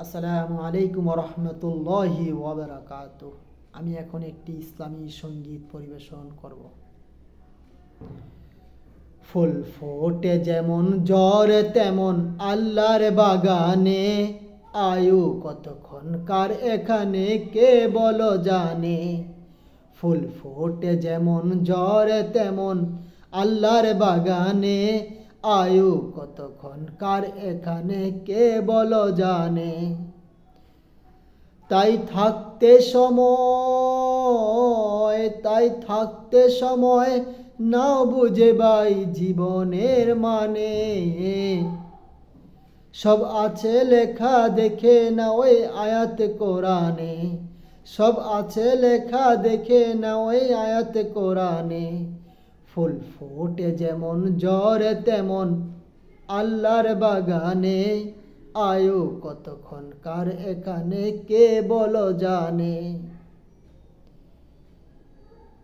আসসালামু আলাইকুম রহমতুল্লাহি ওয়াবারাকাতুহ। আমি এখন একটি ইসলামী সঙ্গীত পরিবেশন করব। ফুল ফোটে যেমন জ্বর তেমন আল্লাহর বাগানে, আয়ু কতক্ষণ কার এখানে কে বলো জানে। ফুল ফোটে যেমন জ্বর তেমন আল্লাহর বাগানে, আয়ু কতক্ষণ কার এখানে কে বলো জানে। তাই থাকতে সময় নাও বুঝে ভাই জীবনের মানে। সব আছে লেখা দেখে না ওই আয়াত কোরআনে, সব আছে লেখা দেখে না ওই আয়াত কোরআনে। ফুল ফোটে যেমন জ্বর তেমন আল্লাহর বাগানে, আয়ু কতক্ষণ কার এখানে কে বলো জানে।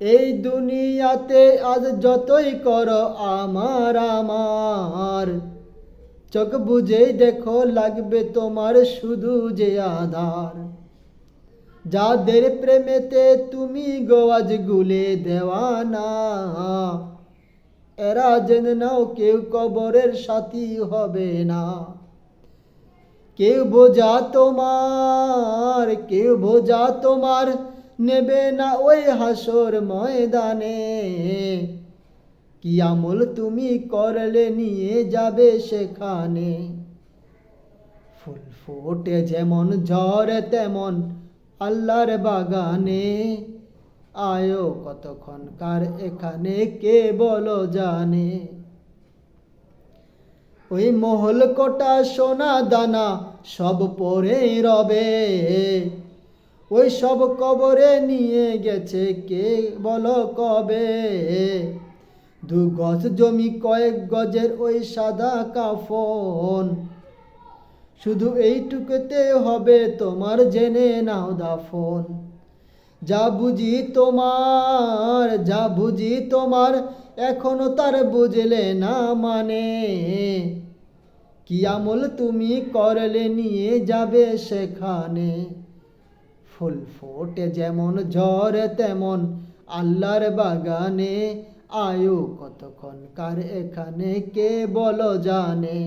এই দুনিয়াতে আজ যতই করো আমার, চোখ বুঝেই দেখো লাগবে তোমার শুধু যে আধার। যাদের প্রেমেতে তুমি গো আজ গুলে দেওয়ানা, এরা জেনে নাও কেউ কবরের সাথী হবে না। কেউ বোঝা তোমার নেবে না ওই হাসর ময়দানে। কি আমল তুমি করলে নিয়ে যাবে সেখানে। ফুল ফোটে যেমন ঝড় তেমন আল্লাহর বাগানে, আয়ো কতক্ষণ কার এখানে কে বলো জানে। ওই মহল কোটা সোনা দানা সব পরে রবে, ওই সব কবরে নিয়ে গেছে কে বলো কবে। 2 গজ জমি কয়েক গজের ওই সাদা কাফন, শুধু এইটুকুতে হবে তোমার জেনে নাও দাফন। যা বুঝি তোমার এখনো তার বুঝলে না মানে। কি আমল তুমি করলে নিয়ে যাবে সেখানে। ফুল ফোটে যেমন ঝড় তেমন আল্লাহর বাগানে, আয়ু কতক্ষণ কার এখানে কে বলো জানে।